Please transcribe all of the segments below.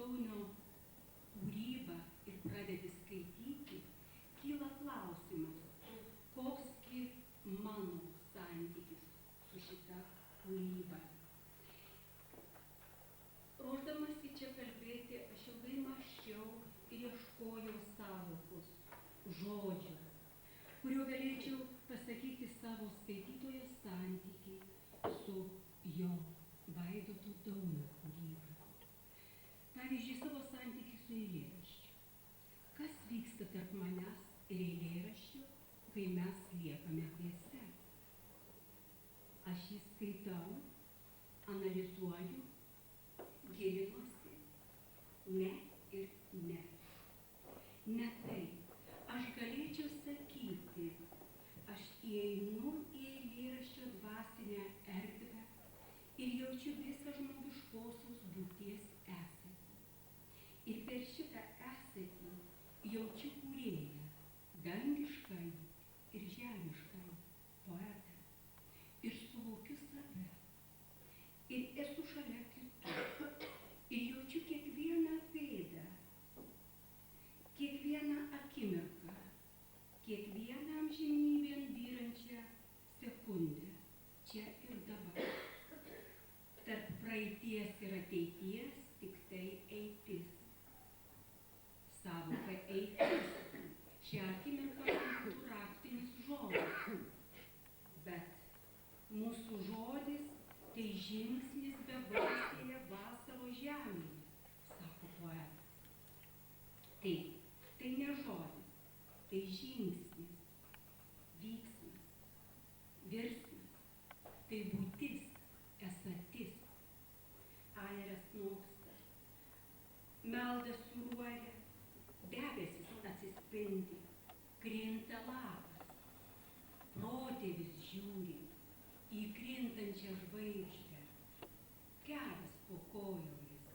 Daunio kūrybą ir pradedi skaityti, kyla klausimas, koksgi mano santykis su šita kūryba. Ruošdamasi čia kalbėti, aš ilgai mąsčiau ir ieškojau sąvokos, žodžio, kuriuo galėčiau pasakyti savo skaitytojo santykį su jo Vaidoto Daunio kūryba. Pavyzdžiui, savo santykį su eilėraščiu. Kas vyksta tarp manęs ir eilėraščio, kai mes liekame dviese? Aš jį skaitau, analizuoju, gilinuosi, ne ir ne. Ne taip. Aš galėčiau sakyti, aš įeinu į eilėraščio dvasinę erdvę ir jaučiu visą žmogiškosios būties esatį. Ir per šitą esatį jaučiu kūrėją, dangiškai ir žemiškai poetą. Ir suvokiu save. Ir esu šalia kitų. Ir jaučiu kiekvieną pėdą, kiekvieną akimirką, kiekvieną amžinybėn byrančią sekundę, čia ir dabar. Tarp praeities ir ateities tik tai eitis. Sąvoka eitis. Šią akimirką būtų raktinis žodis. Bet mūsų žodis tai žingsnis bevaisėje vasaros žemėje, sako poetas. Tai ne žodis, tai žingsnis, vyksmas, virsmas, tai būtis, esatis. Aeras noksta, meldas suruoja, debesis atsispindi, krinta lapas, protėvis žiūri į krintančią žvaigždę, kelias po kojomis,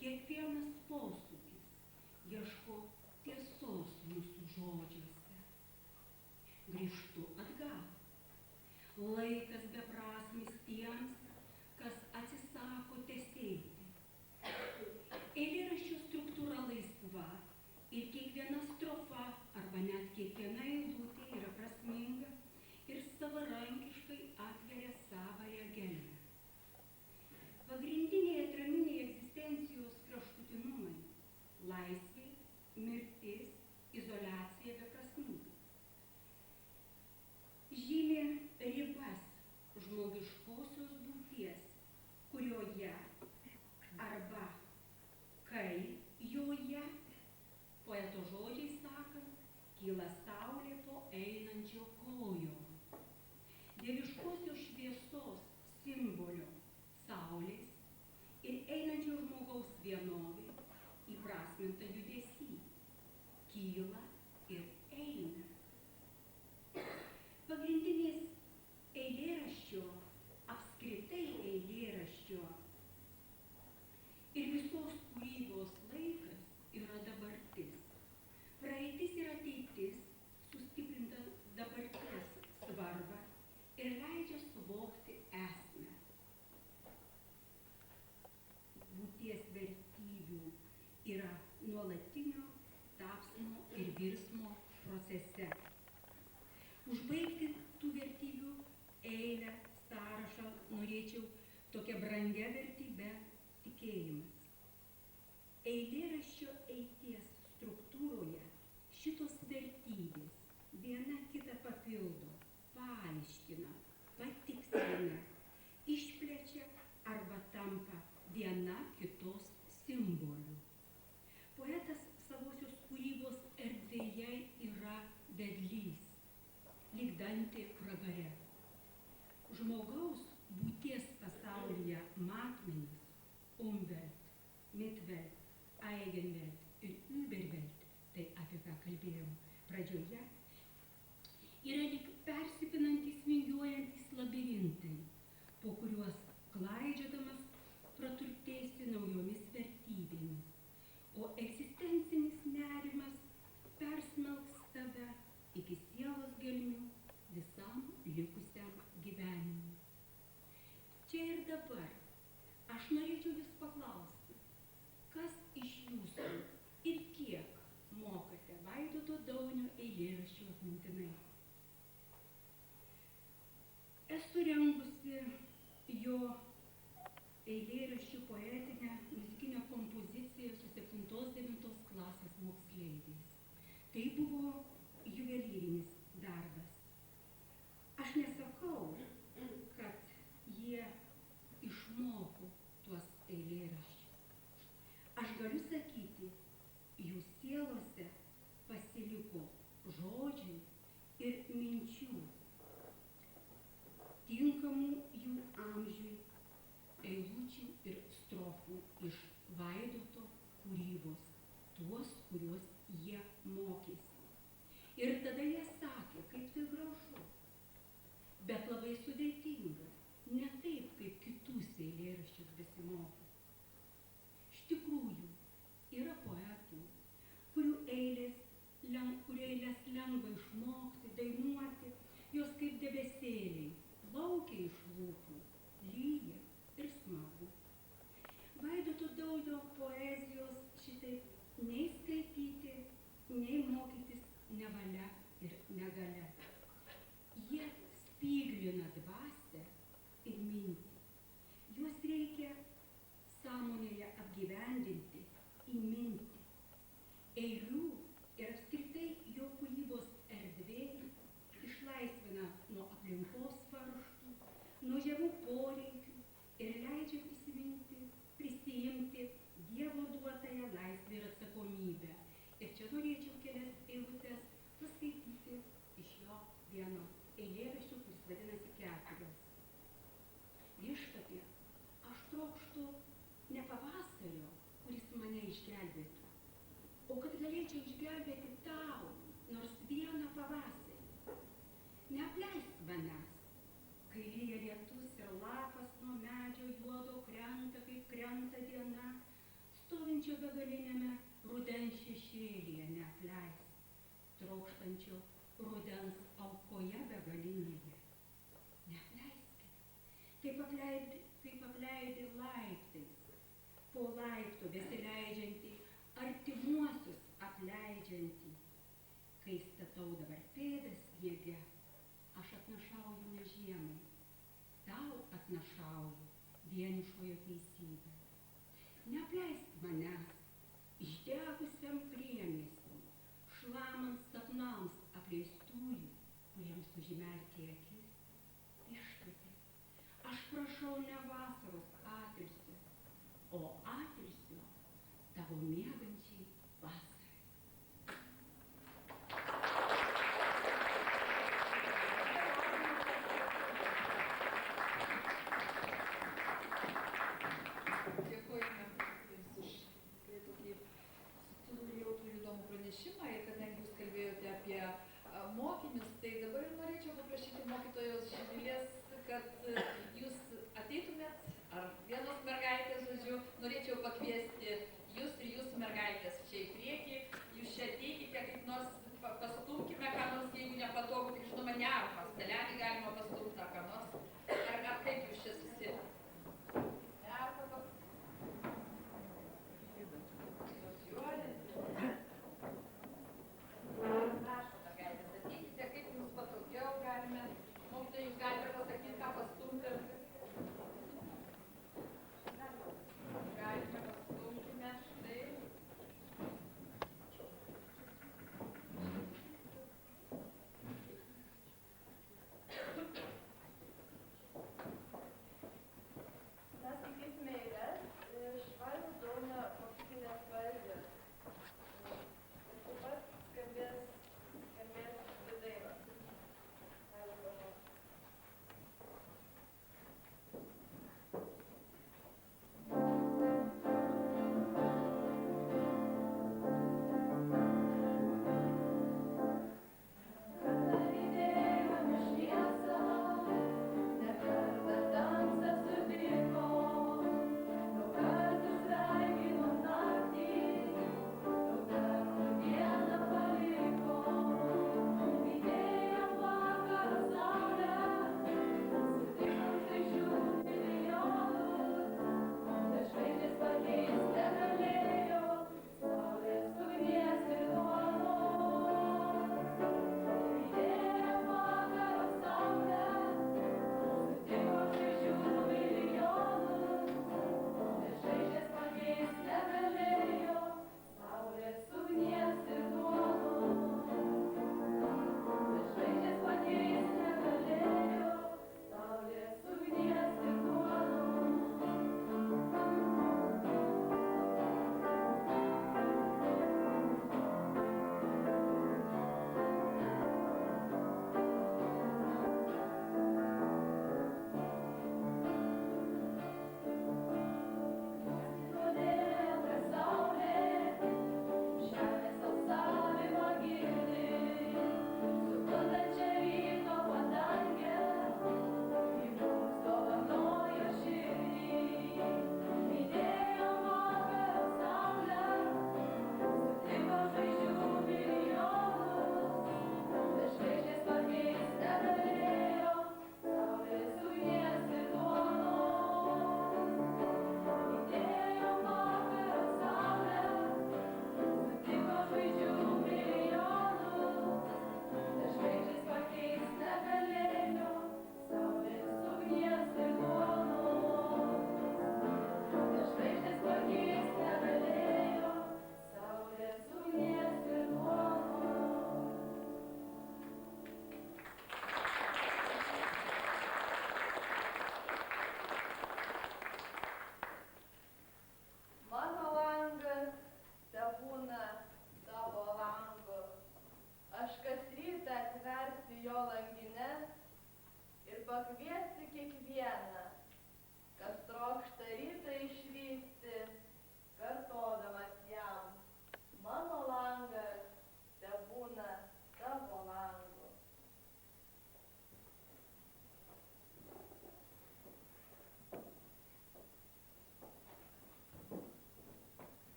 kiekvienas posūkis ieško tiesos mūsų žodžiuose. Grįžtu atgal. Laikas beprasmis tiems, kas atsisako tesėti. Eilėraščio struktūra laisva ir kiekviena strofa arba net kiekviena eilutė yra prasminga ir savarankiškai atveria savąją gelmę. Pagrindiniai atraminiai egzistencijos kraštutinumai – laisvė, mirtis, izoliacija, beprasmybė. Žymi ribas žmogiškosios būties, kurioje arba kai joje, poeto žodžiais sakant, kyla saulė po einančio kojo. Dieviškosios šviesos simbolio saulės ir einančio žmogaus vienovė įprasminta judesy, kyla ir eina. Pagrindinis eilėraščio, apskritai eilėraščio ir visos kūrybos laikas yra dabartis. Praeitis ir ateitis sustiprinta dabarties svarbą ir leidžia suvokti esmę. Būties vertybių yra nuolatinio tapsmo ir virsmo procese. Užbaigti tų vertybių eilę, sąrašą norėčiau tokia brangia vertybe tikėjimas. Eilėraščio eities struktūroje šitos vertybės viena kitą papildo, paaiškina, patikslina, išplečia arba tampa viena kitos simboliu. Poetas savosios kūrybos erdvėje yra vedlys, lyg Dantė pragare. Žmogaus būties pasaulyje matmenys, Umwelt, Mitwelt, Eigenwelt ir Überwelt, tai apie ką kalbėjau pradžioje, yra lyg persipinantys vingiuojantys labirintai, po kuriuos klaidžiodamas praturtėsi naujomis vertybėmis, o egzistencinis nerimas persmelks tave iki sielos gelmių visam likusiam gyvenimui. Čia ir dabar aš norėčiau jūs paklausti, kas poetinę muzikinę kompoziciją su 7-9 klasės moksleiviais. Tai buvo juvelyrinis darbas. Aš nesakau, kad jie išmoko tuos eilėraščius. Aš galiu sakyti, jų sielose pasiliko žodžiai ir minčių, tinkamų jų amžiui eilučių ir strofų iš Vaidoto kūrybos, tuos, kuriuos jie mokėsi. Ir tada jie sakė, kaip tai gražu, bet labai sudėtinga, ne taip, kaip kitus eilėraščius besimoko. Iš tikrųjų, yra poetų, kurių eilės lengva išmokti, dainuoti, jos kaip debesėliai, plaukia iš lūpų, lyja ir smagu. Vaidoto Daudo poezijos šitaip nei skaityti, nei mokytis nevalia ir negalia. Jie spyglina dvasią ir mintį. Juos reikia sąmonėje apgyvendinti, įminti. Eilių ir apskritai jo kūrybos erdvė išlaisvina nuo aplinkos varžtų, nuo žemų poreikių ir leidžia prisijimti Dievo duotąją laisvę ir atsakomybę. Ir čia norėčiau kelias eilutes paskaityti iš jo vieno eilėraščio, kuris vadinasi Keturios. Viešpatie, aš trokštu ne pavasario, kuris mane išgelbėtų, o kad galėčiau išgelbėti tau nors vieną pavasarį. Neapleisk manęs, kai lyja lietus ir lapas nuo medžio juodo krenta, kaip krenta diena, stovinčio begaliniame rudens šešėlyje neapleisk, trokštančio rudens aukoje begalinėje. Neapleiskit, kaip apleidi laiptais, po laipto besileidžiantį, artimuosius apleidžiantį. Kai statau dabar pėdas sniege, aš atnašauju ne žiemai, tau atnašauju vienišojo teisybę. Neapleisk manęs, išdegusiam priemiestį, šlamant sapnams apleistųjų, kuriems užmerkė akis. Viešpatie, aš prašau ne vasaros atilsio, o atilsio tavo miegančiai vasarai. Ir kadangi jūs kalbėjote apie mokinius, tai dabar ir norėčiau paprašyti mokytojos Živilės, kad jūs ateitumėt, ar vienos mergaitės, žodžiu, norėčiau pakviesti jūs ir jūsų mergaitės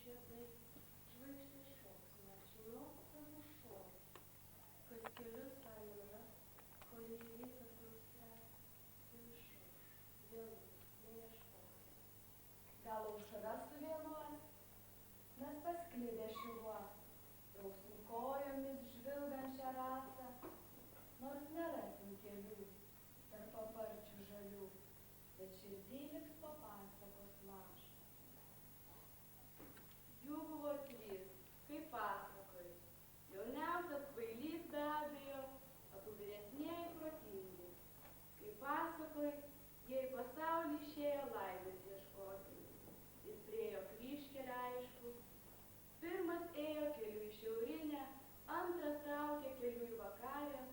žiedai, žvaigždės šauksmą, žinok savo šokį, kas kelius gali rast, kol į rytas nuspręs, vėl šauš, vėlų, neieškokime. Gal aušra suvėluos, mes pasklidę šiluos, brauksim kojomis žvilgančią rasą, nors nerasim kelių tarp paparčių žalių, bet širdį liks papasakos lašas. Jų buvo 3, kaip pasakoj. Jauniausias kvailys be abejo, abu vyresnieji protingi. Kaip pasakoj, jie į pasaulį išėjo laimės ieškoti. Ir priėjo kryžkelę aišku. Pirmas ėjo keliu į šiaurinę, antras traukė keliu į vakarę,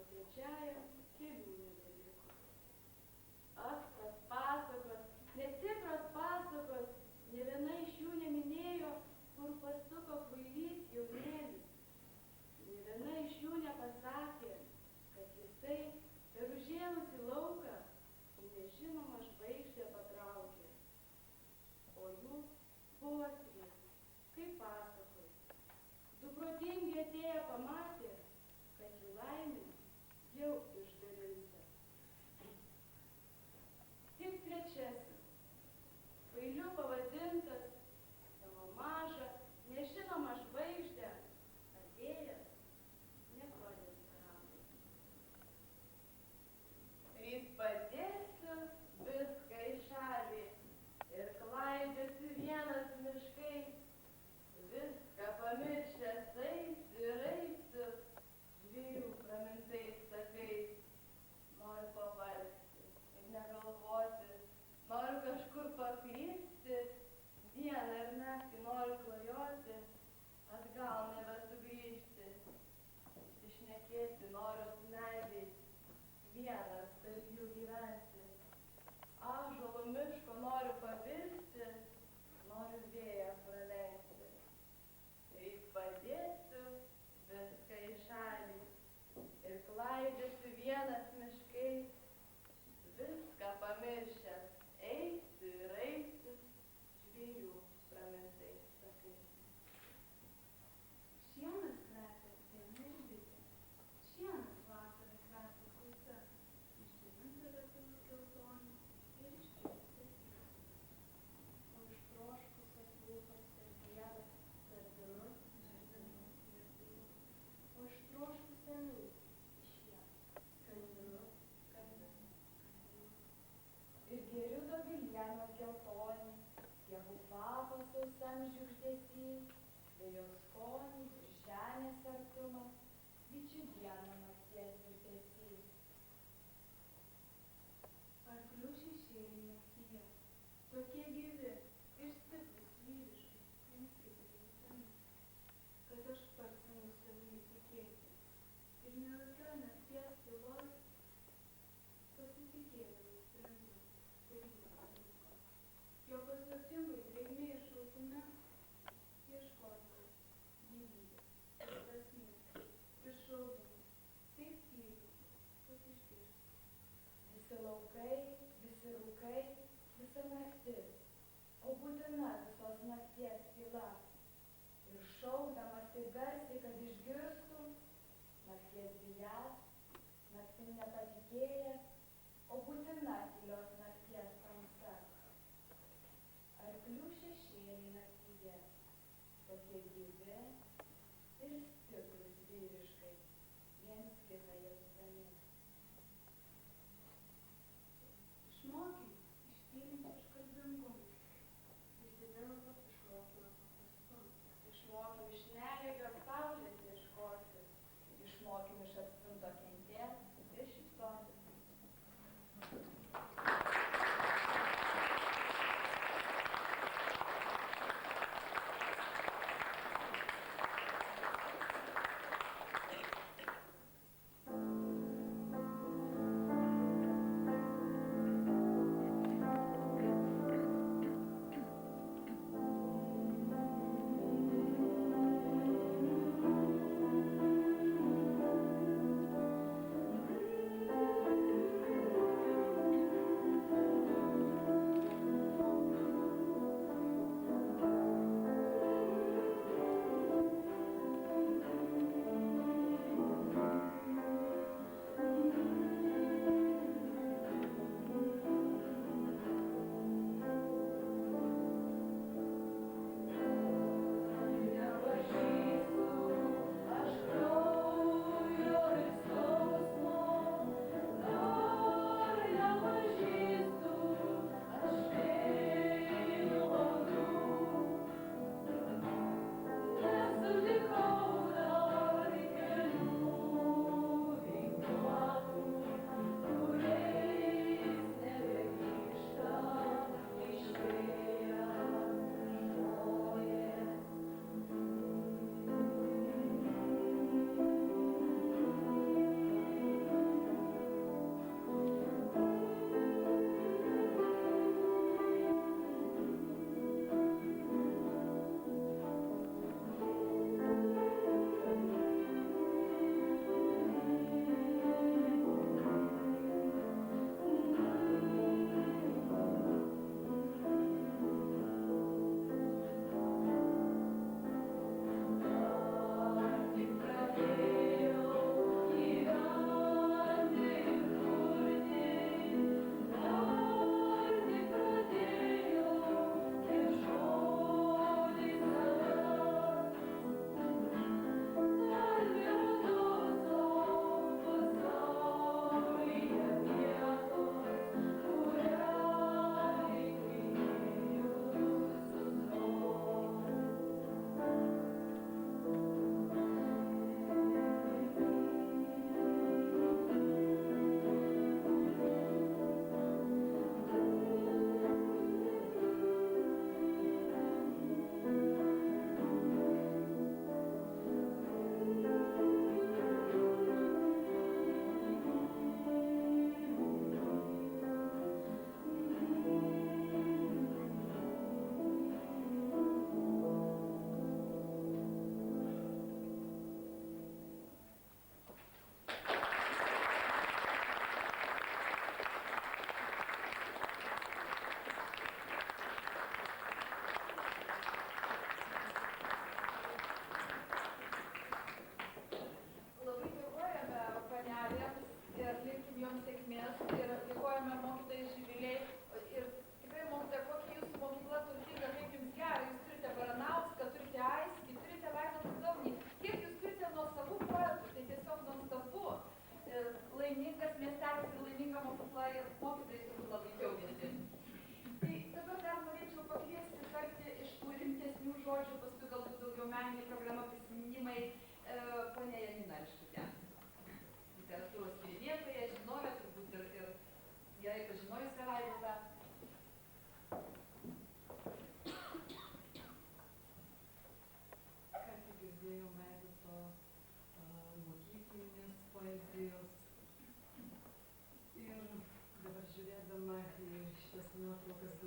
o trečiajam kelių nebeliko. Ak, tos pasakos, netikros pasakos, nė viena iš jų neminėjo, kur pasuko kvailys jaunėlis. Nė viena iš jų nepasakė, kad jisai per užėmusį lauką į nežinomą žvaigždę patraukė. O jų buvo 3, kaip pasakoj. 2 protingi atėję pamatė, kad jų laimė jau išdalinta. Tik trečiasis, kvailiu pavadintas, savo mažą, nežinomą žvaigždę, atėjęs, nepadėstaravo. Ryt padėsiu viską į šalį ir klaidžiosiu vienas miškais, viską pamiršęs eisiu ir eisiu, žvėrių pramintais takais. Noriu pavargti ir negalvoti, noriu kažkur paklysti, dieną ir naktį noriu klajoti, atgal nebesugrįžti. Išsišnekėti noriu su medžiais, vienas tarp jų gyventi. Ąžuolų miško noriu pavirsti, noriu vėją pralenkti. Ryt padėsiu viską į šalį ir klaidžiosiu vienas miškais, viską pamiršęs eisiu ir eisiu, žvėrių pramintais takais. Šienas kvepia diena ir bitė, šienas vasarą kvepia klausa, išdžiovinta lietuvių geltonų ir išdžiūvusią sieną. O ištroškusias lūpas per dievą, gardinu, gardinu. O ištroškusią miltą iš ją, kandinu, kandinu. Ir geriu dobilienos geltonį, javų kvapą sausam žiugždesy, vėjo skonį ir žemės artumą, bičių dieną nakties virpesy. Arklių šešėliai naktyje, tokie gyvi ir stiprūs vyriškai, jums kaip ir jausami, kad aš pats imu savimi tikėti. Ir nelaikioj nakties tylos, pasitikėdama sprendimu, taryba paliko. Jo paslaptingai drėgmė ir šaltume ieškodama gyvybės, ir prasmės, ir šaltumo, taip tyliai, kad išgirsti. Visi laukai, visi rūkai, visa naktis, o būtina visos nakties tyla. Ir šaukdamas taip garsiai, kad išgirstų, nakties bijęs, naktim nepatikėjęs, o būtina tylios nakties tamsa. Arklių šešėliai naktyje, tokie gyvi ir stiprūs vyriškai, viens kitą jausdami. Išmokim ištylinti iškalbingumą, išdidingo išmokime paprastumą. Išmokim iš neregio saulės ieškoti, išmokim iš atstumto kentėt ir šypsotis.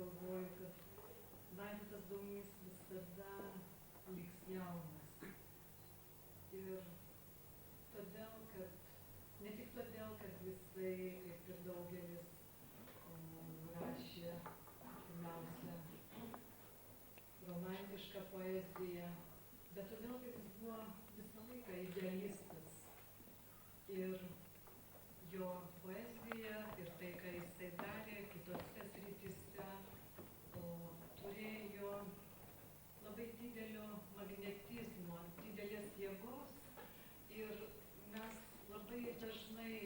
galvoju, kad Vaidotas Daunys visada liks jaunas. Ir todėl, kad, ne tik todėl, kad jisai, kaip ir daugelis, rašė pirmiausia romantišką poeziją, bet todėl, kad jis buvo visą laiką idealistas. Ir jo poezija ir tai, ką jisai darė kitose srityse, turėjo labai didelio magnetizmo, didelės jėgos. Ir mes labai dažnai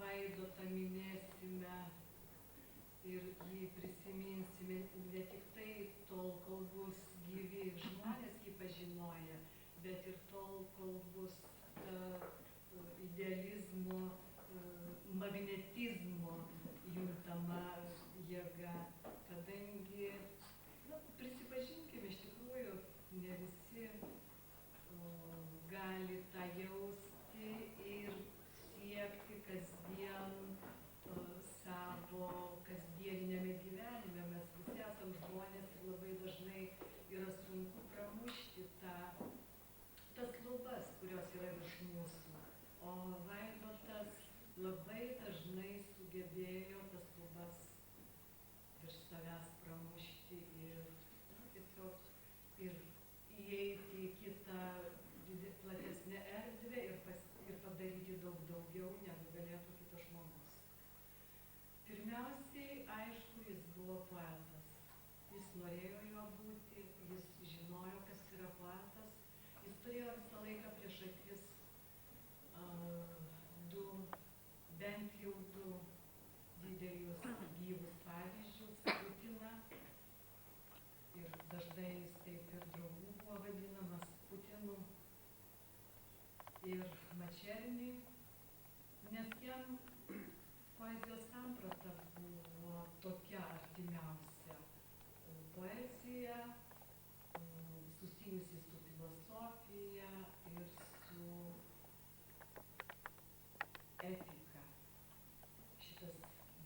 Vaidotą minėsime ir jį prisiminsime ne tik tai tol, kol bus gyvi žmonės jį pažinoję, bet ir tol, kol bus idealizmo, magnetizmo juntama jėga, kadangi, prisipažinkime, iš tikrųjų, ne visi gali tą jausti ir siekti kasdien savo kasdieniniame gyvenime. Mes visi esam žmonės ir labai dažnai yra sunku pramušti tas lubas, kurios yra virš mūsų. O Vaidotas labai dažnai sugebėjo tas lubas virš savęs pramušti ir tiesiog ir įeiti į kitą platesnę erdvę ir padaryti daug daugiau, negu galėtų kitas žmogus. Pirmiausiai, aišku, jis buvo poetas. Jis norėjo juo būti, jis žinojo, kas yra poetas. Jis turėjo visą laiką prieš akis bent jau du didelius gyvus pavyzdžius, Putiną, ir dažnai jis taip ir draugų buvo vadinamas Putinu, ir Mačernį, nes jam poezijos samprata buvo tokia artimiausia. Poezija susijusi su filosofija ir su etika. Šitas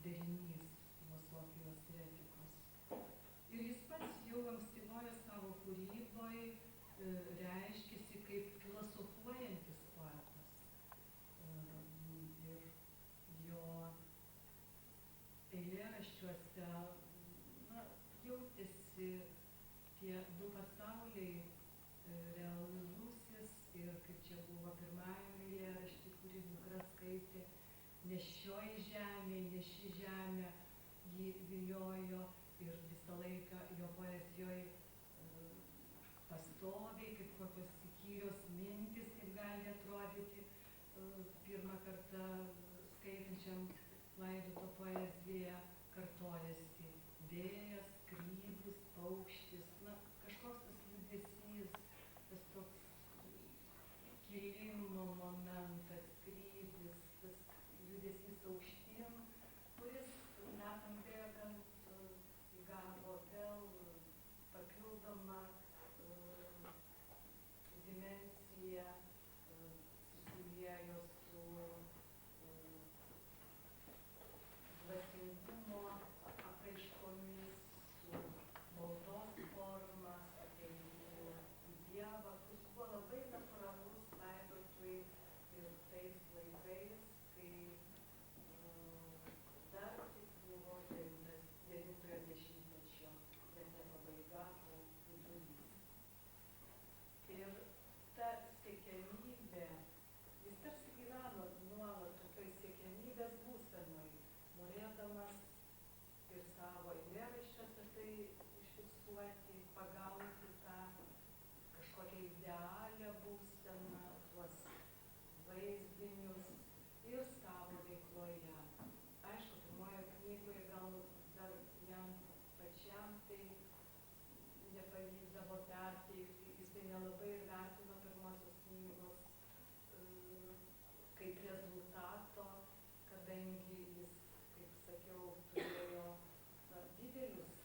derinys filosofijos ir etikos. Ir jis pats jau ankstyvoje savo kūryboje reiškėsi kaip filosofuojantis poetas. Ir jo eilėraščiuose jautėsi tie du pasauliai, realusis ir, kaip čia buvo pirmajame eilėrašty, kurį dukra skaitė, ne šioji žemė, ne ši žemė jį viliojo, ir visą laiką jo poezijoje pastoviai, kaip kokios įkyrios mintis, kaip gali atrodyti pirmą kartą skaitančiam Vaidoto poeziją, kartojasi vėjas, skrydis, paukštis, kažkoks tas judesys, tas toks kilimo momentas, skrydis, tas judesys aukštyn, kuris metam bėgant įgavo vėl papildomą dimensiją, susiliejo su dvasingumo apraiškomis, su maldos forma, su atėjimu į Dievą, kuris buvo labai natūralus Vaidotui ir tais laikais, kai dar tik buvo 9-ojo dešimtmečio ne pabaiga, o vidurys. Ir ta siekiamybė, jis tarsi gyveno nuolat tokioj siekiamybės būsenoj, norėdamas ir savo eilėraščiuose tai užfiksuoti, pagauti tą kažkokią idealią būseną, tuos vaizdinius ir savo veikloje. Aišku, pirmoje knygoje gal dar jam pačiam tai nepavykdavo perteikti, jisai nelabai ir vertino pirmosios knygos kaip rezultato, kadangi jis, kaip sakiau, turėjo didelius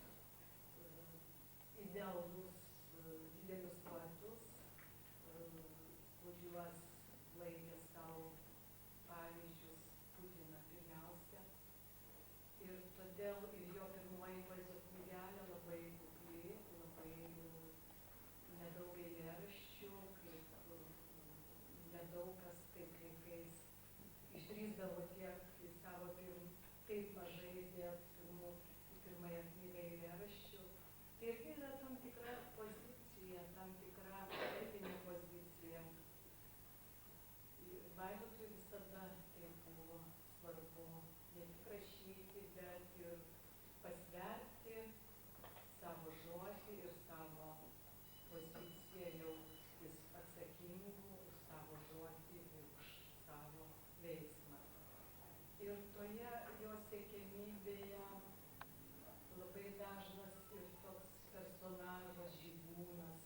idealus, didelius poetus, kuriuos laikė savo pavyzdžius Putiną pirmiausia. Ir todėl ir jo pirmoji anksčiau, kaip nedaug kas tais laikais išdrįsdavo tiek į savo taip mažai įdėt į pirmąją knygą eilėraščių. Tai irgi yra tam tikra pozicija, tam tikra etinė pozicija. Vaidotui visada tai buvo svarbu ne tik rašyti, bet ir pasverti savo žodį ir savo poziciją, jaustis atsakingu už savo žodį ir už savo veiksmą. Ir toje jo siekiamybėje labai dažnas ir toks personažas, žygūnas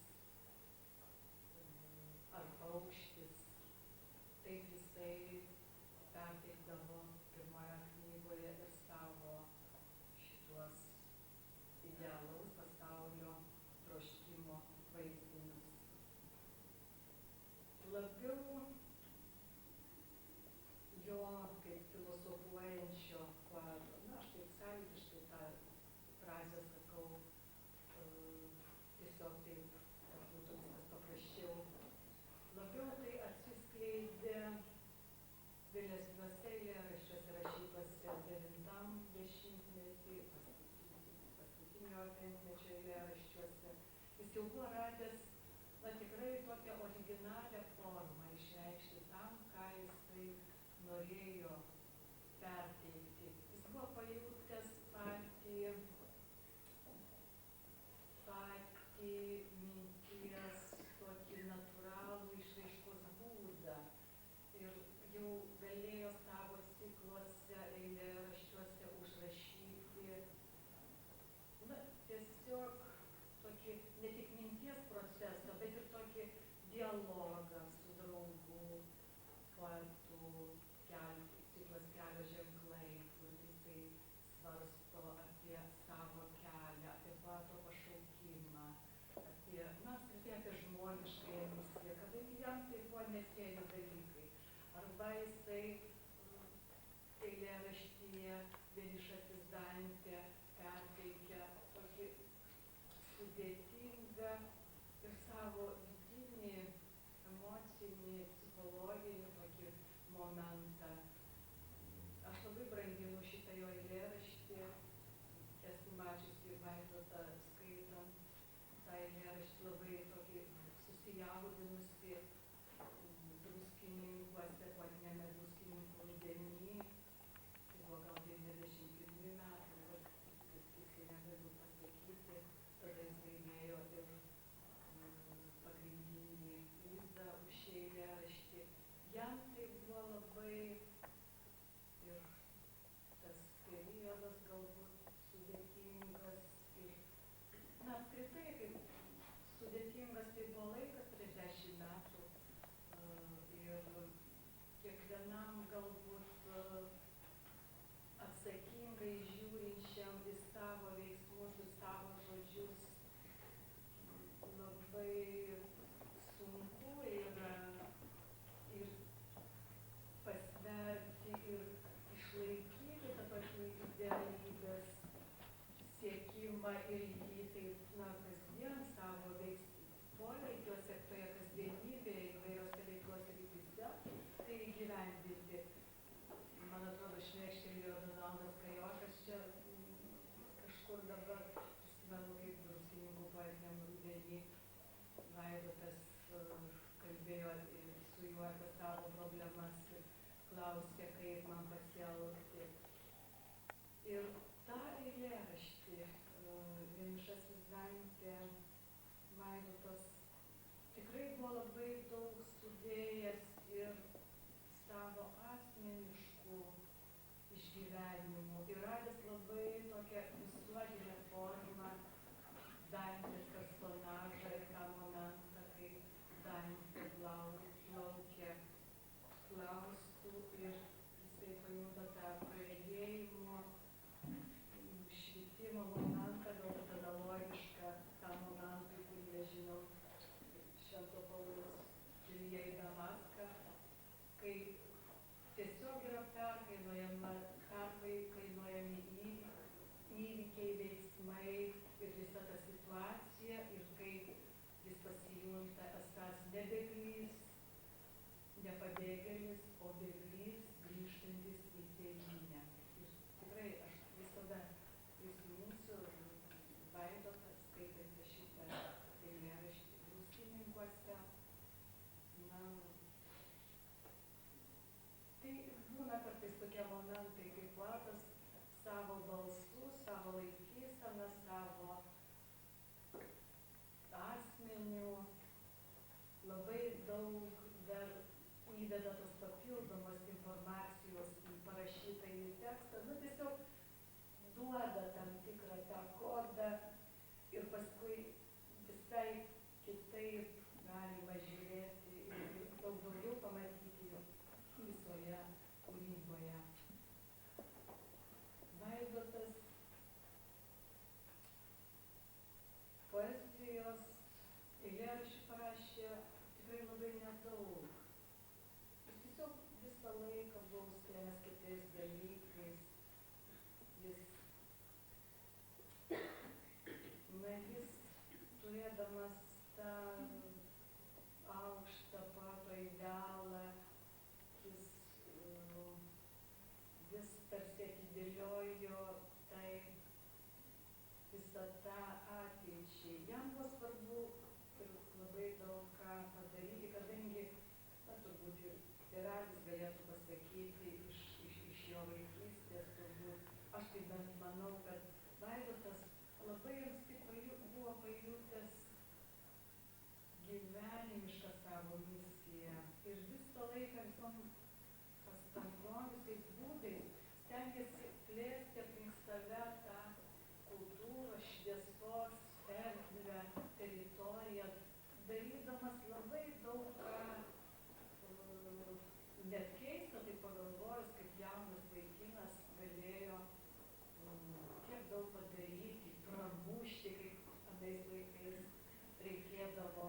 ar paukštis. Taip jisai perteikdavo pirmoje knygoje ir savo šituos idealaus pasaulio troškimo vaizdinius. Labiau jo kaip filosofuojančio poeto, na, aš taip sąlygiškai tą frazę sakau, tiesiog taip, kad būtų viskas paprasčiau. Labiau tai atsiskleidė vėlesniuose eilėraščiuose rašytuose 90-metį, paskutinio penkmečio eilėraščiuose. Jis jau buvo radęs, na, tikrai tokią originalią formą išreikšti tam, ką jisai norėjo perteikti. Jis buvo pajutęs patį minties tokį natūralų išraiškos būdą ir jau galėjo savo cikluose, eilėraščiuose užrašyti, na, tiesiog tokį ne tik minties procesą, bet ir tokį dialogą su draugu, poetu, ciklas Kelio ženklai, kur jisai svarsto apie savo kelią, apie poeto pašaukimą, apie žmogiškąją misiją, kadangi jam tai buvo nesiejami dalykai. Arba jisai eilėraštyje Vienišasis Dantė perteikia tokį sudėtingą ir savo vidinį, emocinį, psichologinį tokį momentą. Aš labai branginu šitą jo eilėraštį, esu mačiusi Vaidotą skaitant tą eilėraštį labai tokį susijaudinusi druskininkuose, poetiniame druskininkų rudeny. Tai buvo gal 91 metai, bet tiksliai negaliu pasakyti. Tada jis laimėjo ir pagrindinį prizą už šį eilėraštį. Jam tai buvo labai ir tas periodas galbūt sudėtingas ir, na, apskritai, kaip sudėtingas tai buvo laikas prieš 10 metų ir kiekvienam galbūt atsakingai žiūrinčiam į savo veiksmus, į savo žodžius labai sunku yra ir pasverti ir išlaikyti tą tokį idealybės siekimą ir jį taip, na, kasdien savo poreikiuose, toje kasdienybėje, įvairiose veiklos rytise, tai įgyvendinti. Man atrodo, šmėkštelėjo Donaldas Kajokas čia kažkur dabar, prisimenu, kaip druskininkų poetiniam rudenį Vaidotas kalbėjo su juo apie savo problemas ir klausė, kaip man pasielgti. Ir tą eilėraštį Vienišasis Dantė Vaidotas tikrai buvo labai daug sudėjęs ir savo asmeniškų išgyvenimų ir radęs labai tokią visuotinę formą Dantės personažą ir tą momentą, kai Dantė plaukia plaustų ir jisai pajunta tą praregėjimo, švitimo momentą, galbūt analogišką tam momentui, kurį mes žinom Švento Pauliaus kelyje į Damaską, kai tiesiog yra perkainojami įvykiai, veiksmai ir visa ta situacija ir kaip jis pasijunta esąs ne tokie momentai, kaip Vladas savo balsu, savo laikyseną, savo asmeniu labai daug dar įdeda tos papildomos informacijos į parašytąjį tekstą, nu tiesiog duoda tam tikrą tą kodą ir paskui visai kitaip galima žiūrėti ir daug daugiau pamatyti jo visoje kūryboje. Vaidotas poezijos eilėraščių parašė tikrai labai nedaug. Jis tiesiog visą laiką buvo užsiėmęs kitais dalykais. Jis turėdamas tą aukštą poeto idealą, jis vis tarsi atidėliojo tai visą tą ateičiai. Jam buvo svarbu ir labai daug ką padaryti, kadangi, na, turbūt ir tėvelis galėtų pasakyti iš jo vaikystės, turbūt, aš tai bent manau, kad Vaidotas labai anksti buvo pajutęs gyvenimišką savo misiją ir visą laiką visom pastangom, visais būdais stengiasi plėsti aplink save tą kultūros, šviesos, erdvę, teritoriją, darydamas labai daug ką, net keista, tai pagalvojus, kaip jaunas vaikinas galėjo tiek daug padaryti, pramušti, kaip anais laikais reikėdavo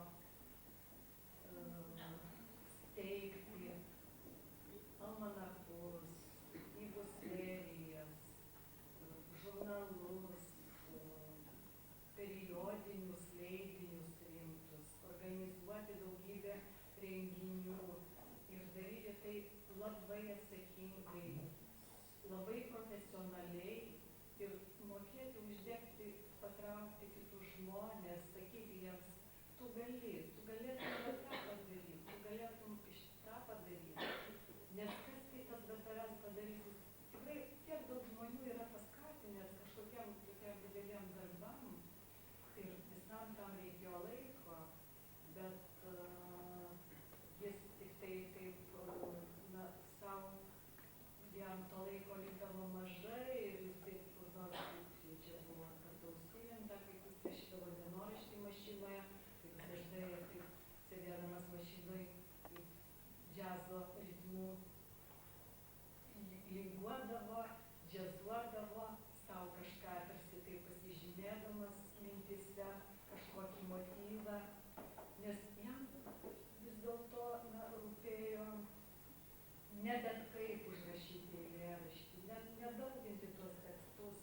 steigti almanachus, knygų serijas, žurnalus, periodinius leidinius rimtus, organizuoti daugybę renginių ir daryti tai labai atsakingai, labai profesionaliai ir mokėti uždegti, patraukti kitus žmonės, sakyti jiems, tu galėtum tą padaryti, tu galėtum šitą padaryti, nes kas kitas be tavęs padarys, tikrai tiek daug žmonių yra paskatinęs kažkokiam tokiam dideliem darbam ir visam tam reikėjo laiko, bet jis tik tai taip, na, savo, jam to laiko likdavo mažai ir jis taip, nors čia buvo kartu užsiminta, kaip jis rašydavo dienoraštį mašinoje, kaip jis dažnai taip sėdėdamas mašinoj džiazo ritmų linguodavo, džiazuodavo, savo kažką tarsi taip pasižymėdamas mintise, kažkokį motyvą, nes jam vis dėlto rūpėjo ne bet kaip užrašyti eilėraštį, nedauginti tuos tekstus,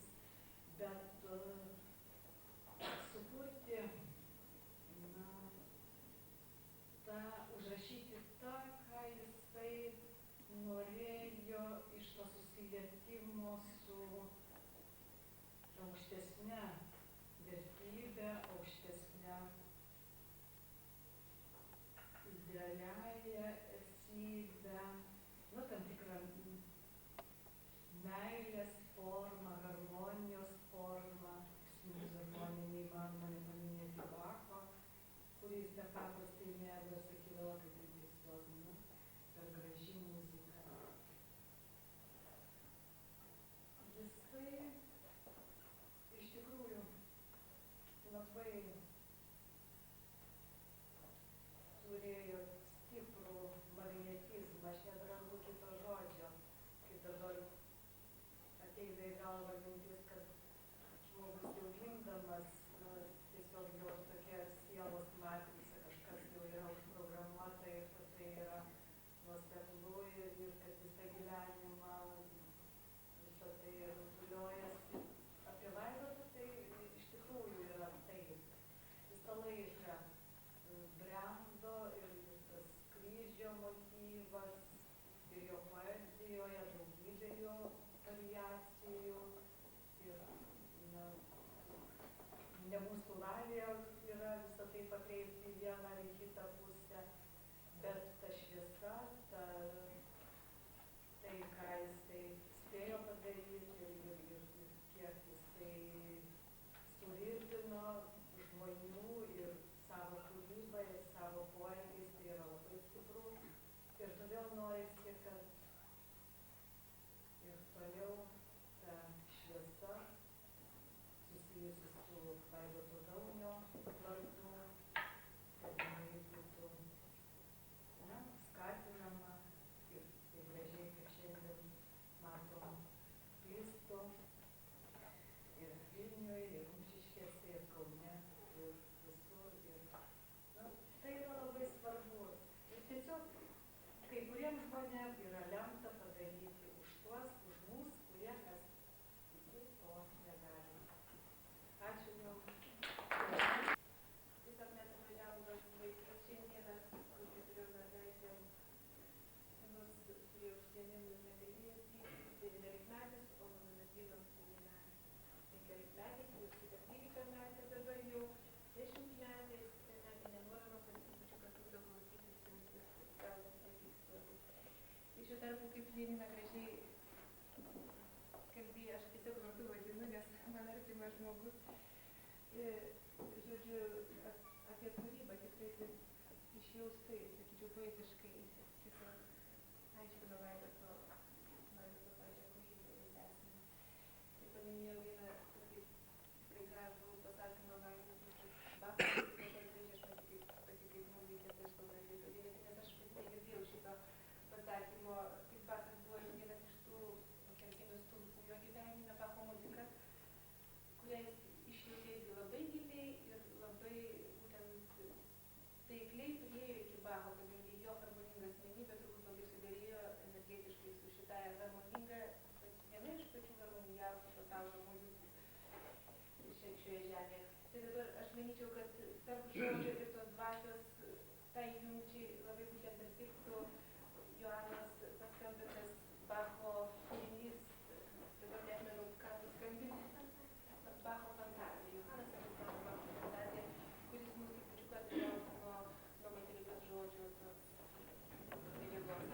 bet sukurti, užrašyti tą, ką jisai norėjo iš to susilietimo su aukštesne vertybe, aukštesne idealiaja esybe, nu, tam tikrą meilės formą, harmonijos formą, harmonija neįmanoma nepaminėti Bacho, kuris nepaprastai mėgo ir sakydavo, kad tai tiesiog, nu, per graži muzika. Jisai iš tikrųjų labai turėjo stiprų magnetizmą, aš nedrandu kito žodžio, kaip dabar ateina į galvą mintis, kad žmogus jau gimdamas, tiesiog jo tokia sielos matrica, kažkas jau yra užprogramuota ir kad tai yra nuoseklu ir kad visą gyvenimą visą tai rutuliojasi. Apie Vaidotą tai iš tikrųjų yra taip. Visą laiką brendo ir visas kryžio motyvas ir jo poezijoje daugybė jo variacijų ir ne mūsų valioje yra visą tai pakreipti į vieną ar į kitą pusę, bet ta šviesa, tai, ką jisai Vaidoto Daunio vardu, kad jinai būtų skatinama ir taip gražiai, kaip šiandien matom Kristo ir Vilniuje, ir Rumšiškėse, ir Kaune, ir visur. Ir, tai yra labai svarbu. Ir tiesiog kai kuriems žmonėms yra lemta padaryti už tuos, už mus, kurie mes kiti to negalim. Ačiū Jums. Tiesiog mes atvažiavom gal vaikus šiandieną, su keturiom mergaitėm, nors prie užsienimų negalėjo atvykti, 19-metis, o mano merginom yra 15-metis, jos kitą 13-metį, dabar jau 10-metis, tai net nenorama, kad trupučiuką trukdo klausytis jums, nes gal nevyks svarbu. Tai šiuo tarpu, kaip Janina gražiai kalbėjo, aš tiesiog vardu vadinu, nes man artimas žmogus. Žodžiu, apie kūrybą tikrai taip išjaustai, sakyčiau, poetiškai, tiesiog aiškino Vaidoto pačią kūrybą ir esmę. Tai paminėjau vieną tokį tikrai gražų pasakymą Vaidoto, kad Bachas tikrai gražiai, aš pati kaip muzikė, tai aš to gražiai dėmesį, nes aš pati negirdėjau šito pasakymo, kaip Bachas buvo vienas iš tų kertinių stulpų jo gyvenime, Bacho muzika, kurią jis išjautė labai giliai ir labai būtent taikliai priėjo iki Bacho, kadangi jo harmoninga asmenybė turbūt labai suderėjo energetiškai su šitąja harmoninga, viena iš pačių harmoningiausių pasaulio muzikų šioje žemėje. Tai dabar aš manyčiau, kad tarp žodžio ir tos dvasios tai jungčiai labai būtent ir tiktų Joanos paskambintas Bacho kūrinys, dabar neatmenu, ką nuskambinti. Bacho fantazija, Johanas Bacho fantazija, kuris mus trupučiuką atgraužia nuo materialios žodžio tos medžiagos.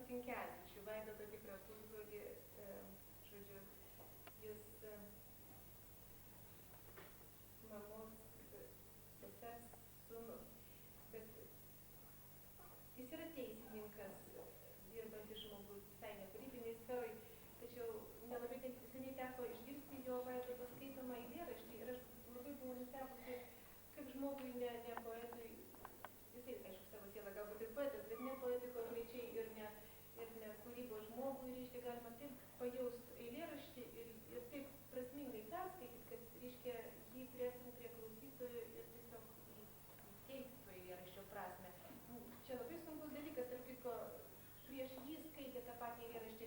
Marcinkevičių, Vaidoto tikrą pusbrolį, žodžiu, jis mamos sesers sūnus. Bet jis yra teisininkas, dirbantis žmogus visai nekūrybinėj sferoj, tačiau nelabai seniai teko išgirsti jo Vaidoto skaitomą eilėraštį ir aš labai buvau nustebusi, kaip žmogui, ne poetui, jisai, aišku, savo sielą galbūt ir poetas, bet ne poetui konkrečiai ir ne kūrybos žmogui, reiškia, galima taip pajaust eilėraštį ir taip prasmingai perskaityti, kad, reiškia, jį priartint prie klausytojų ir tiesiog įteikti to eilėraščio prasme. Čia labai sunkus dalykas, tarp kitko, prieš jį skaitė tą patį eilėraštį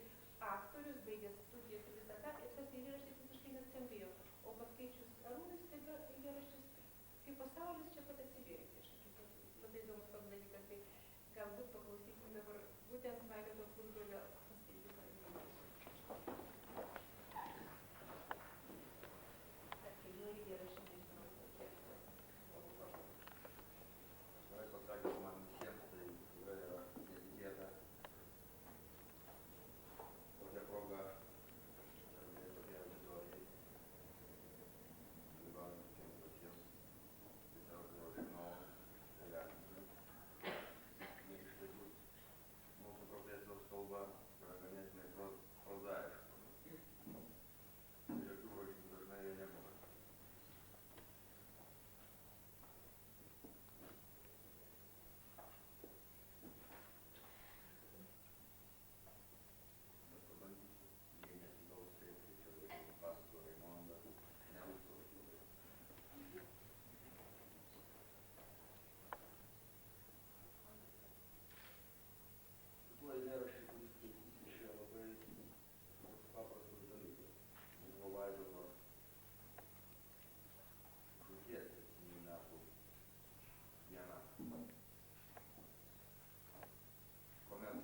aktorius, baigęs studijas ir visą ką, ir tas eilėraštis visiškai neskambėjo. O paskaičius Arūnui, staiga eilėraštis, kaip pasaulis čia pat atsivėrė. Labai įdomus toks dalykas, tai galbūt paklausykim dabar būtent Vaidoto pusbrolio paskaityto eilėraščio. Tarkim, jo eilėraščiai, nežinau, kiek Gerai pasakymas man visiems, tai tikrai yra netikėta. Tokia proga tokia auditorijai, dalyvaujant tiems patiems literatūros žinovams, vertintojams. Nes iš tiesų mūsų profesijos kalba yra ganėtinai prozaiška. Ir jokių raštų dažnai jie nebūna. Bet pabandysiu, jei nesigaus taip, kaip čia dabar pasakojo Raimonda, neužtraukiu laiko. Tuo eilėraščiu, kuris skaitys, išėjo labai paprastas dalykas. Buvo Vaidoto žūties 7 metų diena, kuomet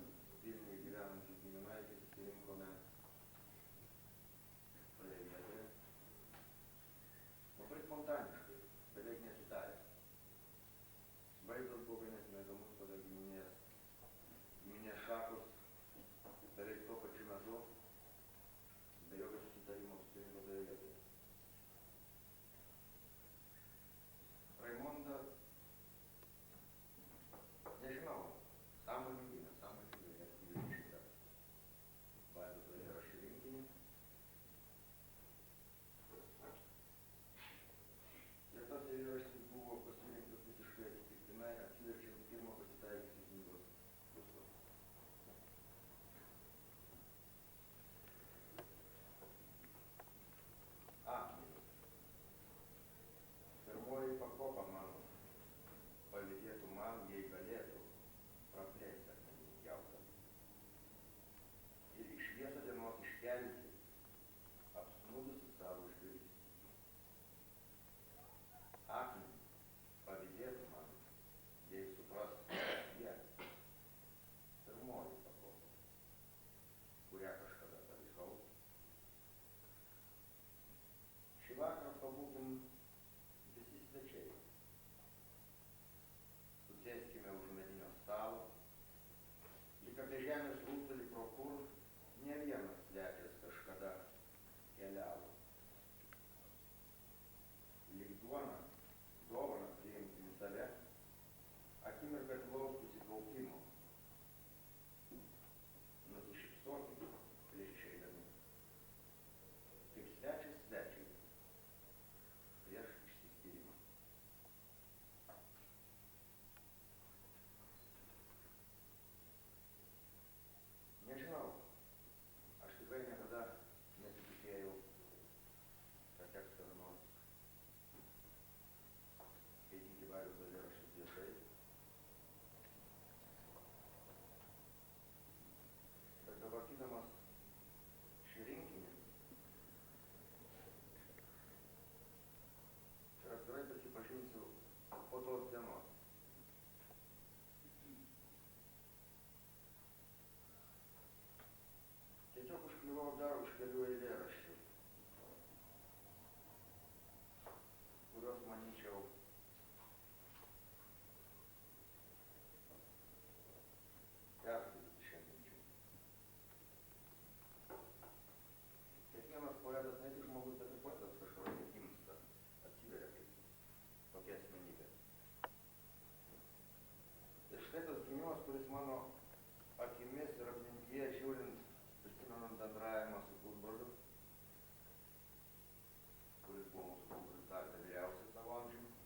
Vilniuje gyvenantys giminaičiai susirinkome toje vietoje. Labai spontaniškai, beveik nesitarę. Vaizdas buvo ganėtinai įdomus, kada giminės šakos beveik tuo pačiu metu, be jokio susitarimo susirinko toje vietoje. Raimonda, nežinau, sąmoningai, nesąmoningai aktyviai šitą Vaidoto eilėraščių rinkinį. Ir tas eilėraštis buvo pasirinktas visiškai atsitiktinai, atsiverčiant pirmą pasitaikiusį knygos puslapį. Akmenys. Pirmoji pakopa mano pavydėtų man, jei galėtų praplėsti akmeninį kiautą. Ir iš šviesą dienos iškelti apsnūdusi savo žvilgsnį. Akmenys pavydėtų man, jei suprastų jie. Pirmoji pakopa, kurią kažkada palikau. Šį vakarą pabūkim visi svečiai. Susėskime už medinio stalo. Lyg apie žemės rūpelį, pro kur ne vienas svečias kažkada keliavo. Lyg duona, dovaną priimkim į save, akimirką atlaus susikaupimo. Nusišypsokim prieš išeidami. Kaip svečias svečiai, tokia asmenybė. Ir štai tas gimimas, kuris mano akimis ir atmintyje žiūrint, prisimenant bendravimą su pusbroliu, kuris buvo mūsų pusbrolis tarpe vyriausias savo amžiumi.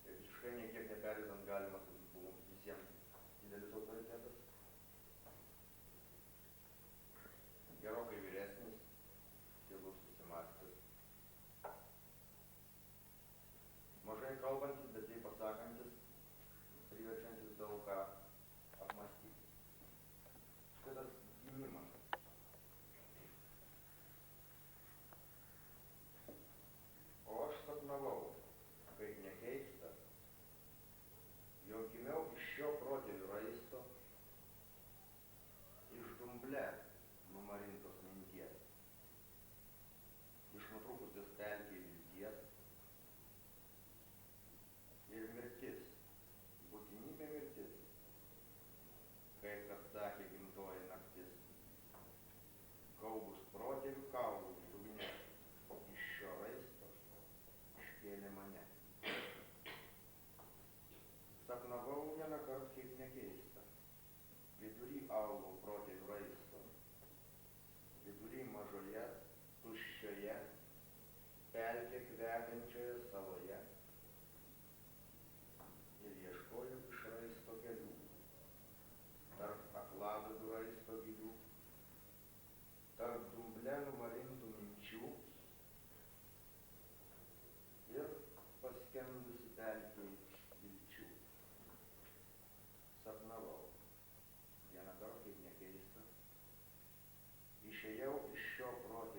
Ir visiškai niekiek neperizant galimas, kad jis buvo mums visiems didelis autoritetas. Gerokai vyresnis, tylus, susimąstęs. Mažai kalbantis, bet jei pasakantis, priverčiantis daug ką apmąstyti. Štai tas gimimas. O aš sapnavau, kaip nekeista, jog gimiau iš šio protėvių raisto, iš dumble numarintos minties, iš nutrūkusios pelkėj vilties. Ir mirtis, būtinybė mirtis, kaip kad sakė gimtoji naktis, gaubus protėvių kaulų dugne, iš šio raisto iškėlė mane. Sapnavau vieną kartą kaip nekeista, vidury aulo protėvių raisto, vidury mažoje, tuščioje, pelkė kvepiančioje saloje. Ir ieškojau iš raisto kelių, tarp akladagių raisto gilių, tarp dumble numarintų minčių ir paskendusi pelkėj vilčių. Sapnavau, vieną kartą kaip nekeista, išėjau iš šio protėvių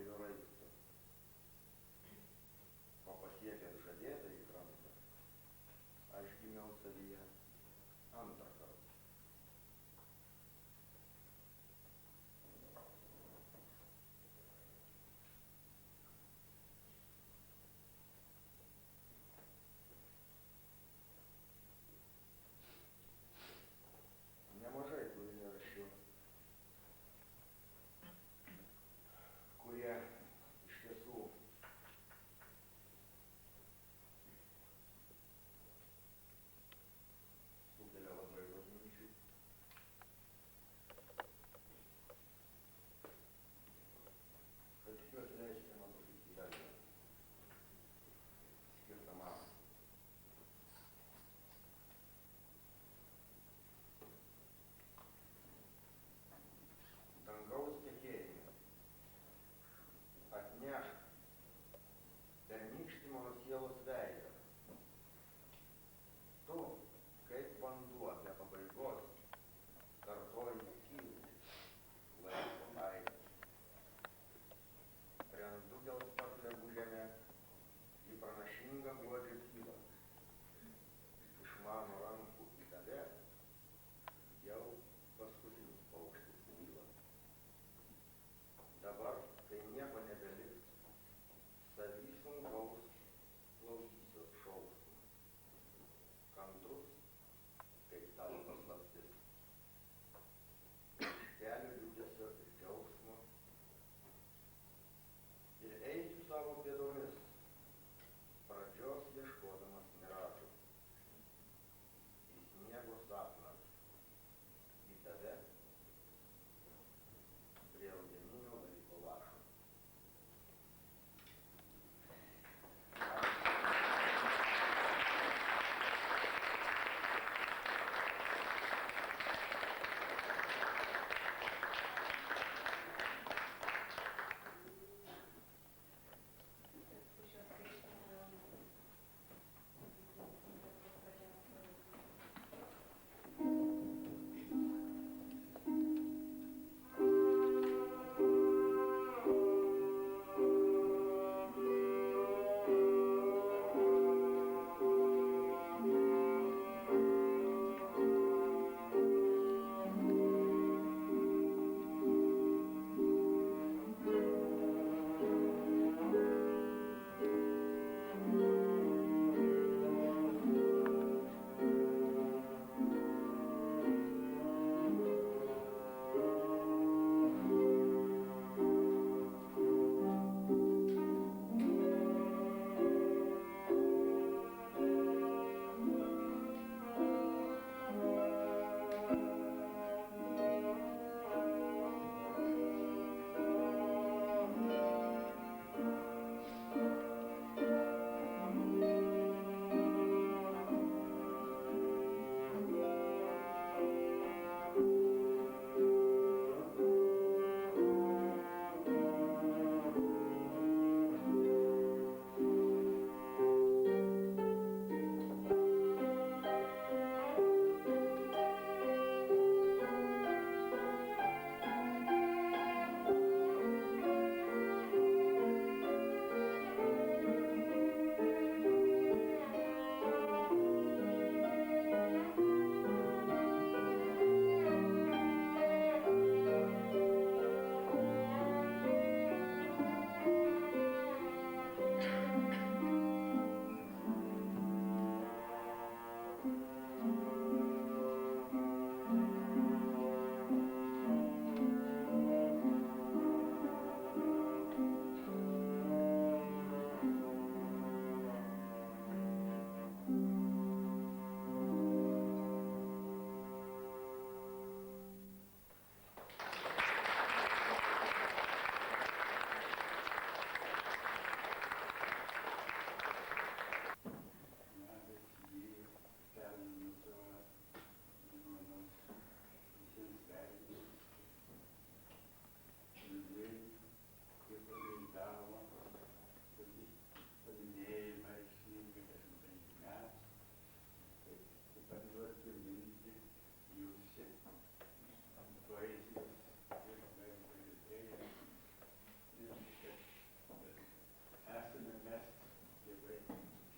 visi poezijos ir vertėjai. Ir kad esame mes tėvai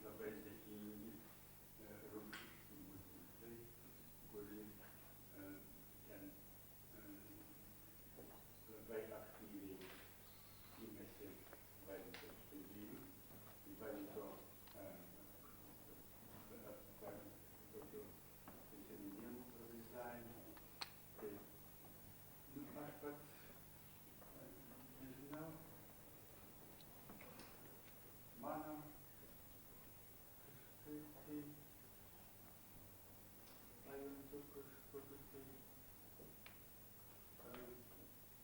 labai dėkingi Rumšiškių mokyklai, kuri ten labai aktyviai imasi vaizdo studijų, vaizdo tokio prisiminimų pavaizdavimo. Tai aš pats nežinau, mano kažkaip tai pajuntu kažkokius tai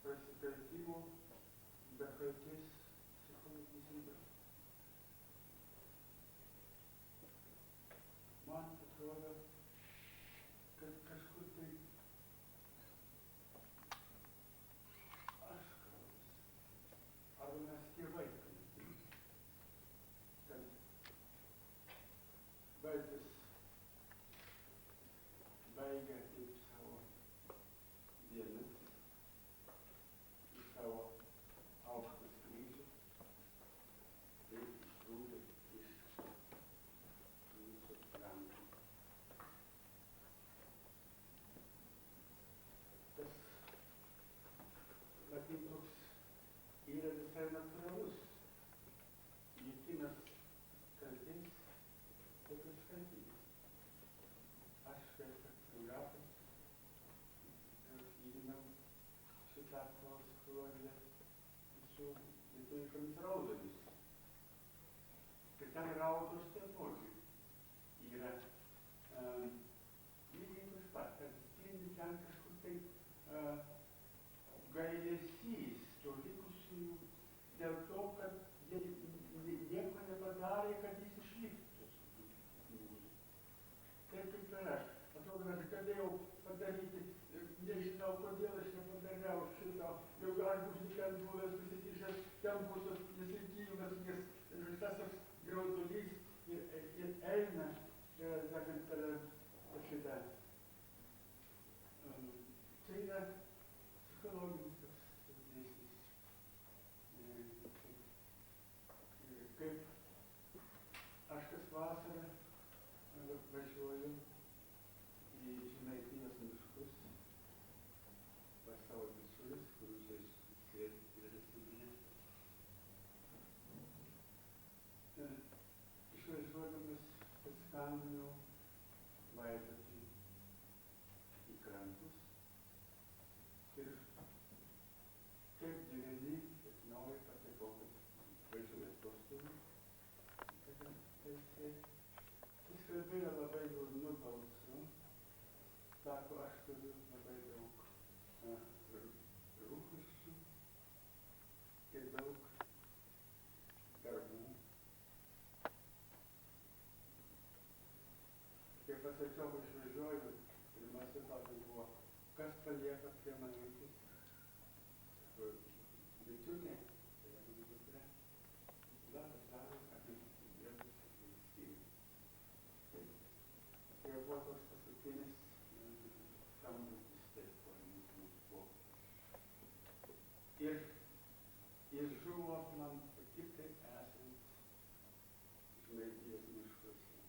prasikaltimų be kaltės psichologizmą. Man atrodo, kad kažkur tai aš kaltas, arba mes tėvai kalti, kad vaikas baigia taip savo dienas, į savo aukštus kryžius, taip ištrūkti iš mūsų rankų. Tas, matyt, toks yra visai natūralus jutimas kaltės, tokios kaltės. Aš kaip fotografas tyrinau šitą psichologiją su lietuviškomis raudomis. Ir ten raudos taipogi yra lygiai tas pat, kad spindi ten kažkur tai gailesys to likusiųjų dėl to, kad jie nieko nepadarė, kad jis išliktų su žmogus. Taip kaip ir aš. Atrodo, aš galėjau padaryti, nežinau, kodėl aš nepadariau šito, jau aš būsiu ten buvęs pasikišęs, ten būsiu nesėkmingas, nes tas toks graudulys ir eina, sakant, per šitą. Tai yra psichologinis toks dėsnis. Kaip aš kas vasarą važiuoju į Žemaitijos miškus pas savo bičiulius, kurių čia didelis miestas. Išvažiuodamas paskambinau Vaidotui į krantus ir kaip gyveni, kaip nori, pasakau, kad važiuoju atostogų. Jis kalbėjo labai liūdnu balsu. Sako, aš turiu labai daug rūpesčių ir daug darbų. Kai pasakiau, kad išvažiuoju, pirmasis klausimas buvo, kas palieka prie manęs? Sako, bičiulė, tai yra mano dukra. Labas, aš Jėzus valstybė. Tai buvo toks paskutinis skambutis, taip, ko mūsų buvo. Ir žuvo man tik tai esant Žemaitijos miškuose.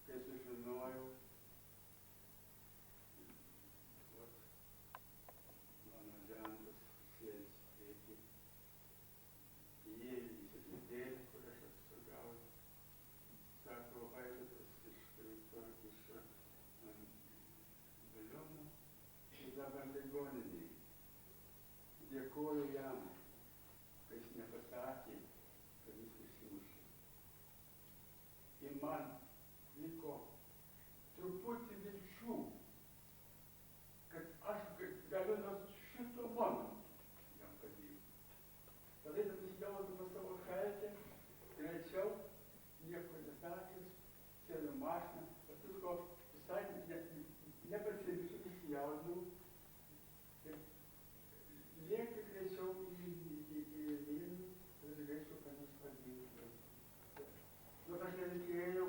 Kai sužinojau, mano žentas sėdės priekį, įėjo į sekretėlį, kur aš atsisagauju. Sako, Vaidotas iškrito iš balionų ir dabar ligoninėj. Dėkoju jam, kad jis nepasakė, kad jis užsimušė. Ir man liko truputį vilčių, kad aš galiu nors šito momentu jam padėti. Tada jis jaudamas savo kaltę, greičiau, nieko nesakęs, sėdo mašiną, paskui visai nepasiryšiu, nesijaudinau. Lėkti greičiau į Vilnių, ir greičiau, kad jis padėtų. Nu, aš nereikėjau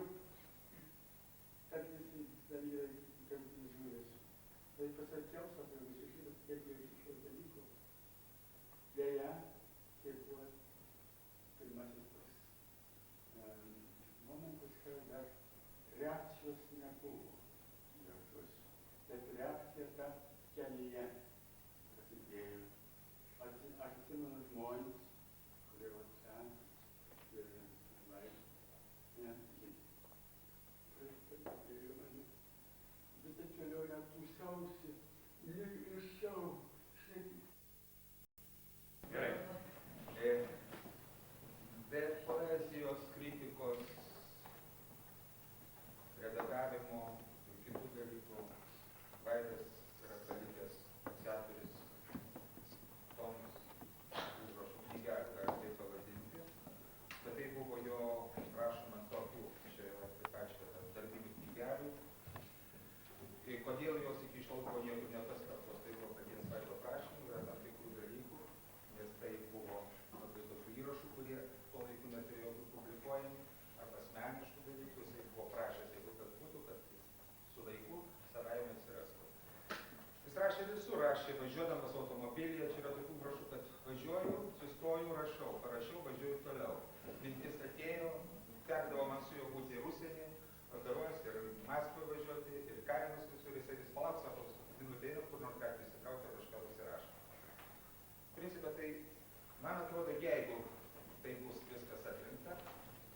reakcijos nebuvo jokios. Bet reakcija ta kelyje prasidėjo. Atsimenu žmonės, kurie va ten ir netgi prasidėjo mane. Visą kelionę tūsiausi lyg iš jau Gerai. Be poezijos kritikos, redagavimo ir kitų dalykų Vaidas yra palikęs 4 tomus užrašų knygelių, galima taip pavadinti, bet tai buvo jo rašoma tokių, čia yra taip pačią darbinių knygelių. Kodėl jos iki šiol buvo niekur nepaskelbtos, tai buvo paties Vaido prašymų, yra tam tikrų dalykų, nes tai buvo labai tokių įrašų, kurie tuo laiku neturėjo būti publikuojami, arba asmeniškų dalykų, jisai buvo prašęs, jeigu kas būtų, kad su laiku savaime atsirastų. Jis rašė visur, rašė važiuodamas automobilyje, čia yra tokių užrašų, kad važiuoju, sustoju, rašau, parašiau, važiuoju toliau. Mintis atėjo, tekdavo man su juo būti ir užsienį, vakaruose, ir Maskvoje važiuoti, ir kaimus visur, jisai vis palauks, sako, minutė eina, kur nors gatvėje įsitraukia, kažką pasirašo. Principė, tai, man atrodo, jeigu tai bus viskas atrinkta,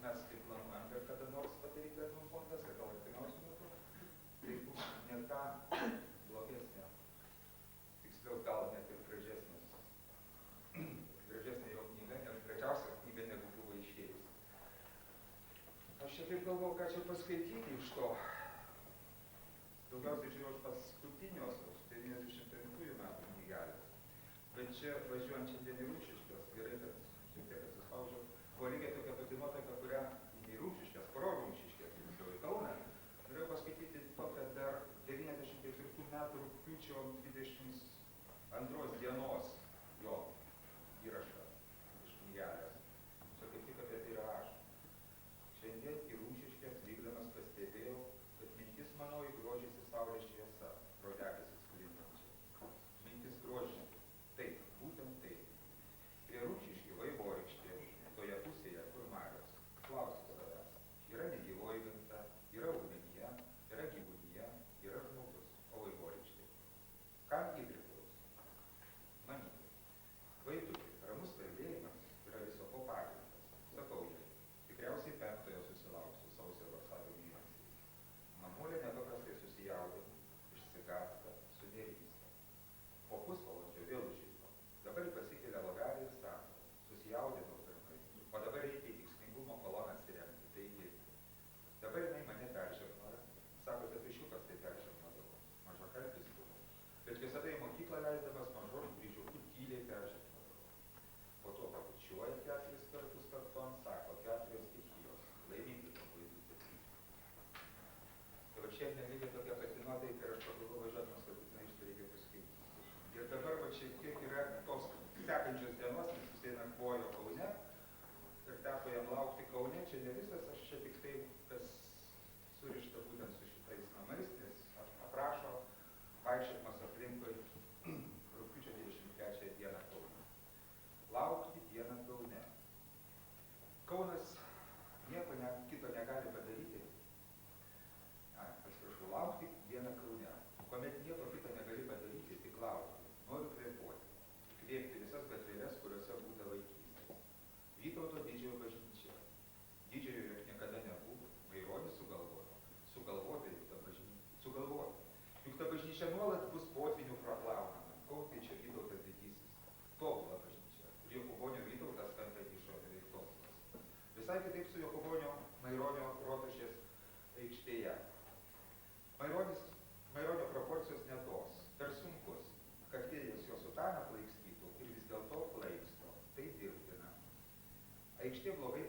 mes kaip planuojam, kad kada nors padaryti Etnų fondas, ir gal artimiausiu metu, tai bus ne ką blogesnė, tiksliau gal net ir gražesnė jo knyga, nes gražiausia knyga negu buvo išėjus. Aš čia taip galvoju, ką čia paskaityti iš to. Daugiausiai žiūrėjau iš paskutiniosios, 95 metų knygelės. Bet čia važiuojant šiandien į Rumšiškes, gerai, kad šiek tiek atsispaudžiau, buvo lygiai tokia pati nuotaika, kurią į Rumšiškes, pro Rumšiškes, jau į Kauną. Norėjau paskaityti tokią dar 94 metų rugpjūčio 22 dienos jo įrašą iš knygelės. Čia kaip tik apie tai rašo. Šiandien į Rumšiškes vykdamas pastebėjau, kad mintis mano įgrožėsi saulės šviesa, pro debesis sklindančią. Mintis grožinti. Taip, būtent taip. Prie Rumšiškių vaivorykštė, toje pusėje, kur marios. Klausiu savęs. Yra negyvoji gamta, yra augmenija, yra gyvūnija, yra žmogus, o vaivorykštė. Kam jį priklauso? Manyti. Vaidukė, ramus kalbėjimas yra viso ko pagrindas. Sakau jai, tikriausiai 5-ojo susilauksiu sausio vasario mėnesį. Mamulė nepaprastai susijaudina, išsigąsta, sunerysta. Po pusvalandžio vėl užėjo. Dabar pasikelia lovelį ir sako, susijaudinau pirmai, o dabar reikia į tikslingumo kolonas įrengti, tai girti. Dabar jinai mane peržegnoja, sako, kad višiukas tai peržegnodavo, mažakalbis buvo. Bet visada į mokyklą leisdamas mažos kryžiukų tyliai peržegnodavo. Po to pabučiuoja 4 kartus karton, sako 4 stichijos, laimingi tam vaidų 7. Tai va šiandien lygiai tokia pati nuotaika ir aš pagalvoju važiuodamas, kad būtinai šitą reikia paskaityti. Ir dabar va šiek tiek yra tos sekančios dienos, nes jisai nakvojo Kaune ir teko jam laukti Kaune. Čia ne visas, aš čia tik tai, kas surišta būtent su šitais namais, nes aprašo vaikščiojimas aplinkui rugpjūčio 23 dieną Kaune. Laukti dieną Kaune. Kaunas nieko kito negali padaryti. Atsiprašau, laukti dieną Kaune. Kuomet nieko kito negali padaryti, tik laukti. Noriu kvėpuoti. Kvėpti visas gatvėles, kuriuose būta vaikystės. Vytauto didžiojo bažnyčia. Didžiojo juk niekada nebuvo. Maironis sugalvojo. Sugalvota juk ta bažnyčia. Sugalvota. Juk ta bažnyčia nuolat bus potvinių praplaunama. Koks čia Vytautas didysis. Tobula bažnyčia. Ir Jokubonio Vytautas tampa išorė ir tobulas. Visai kitaip su Jokubonio Maironio rotušės aikštėje. Maironio proporcijos ne tos. Per sunkus, kad vėjas jo sutaną plaikstytų ir vis dėlto plaiksto. Tai dirbtina. Aikštė blogai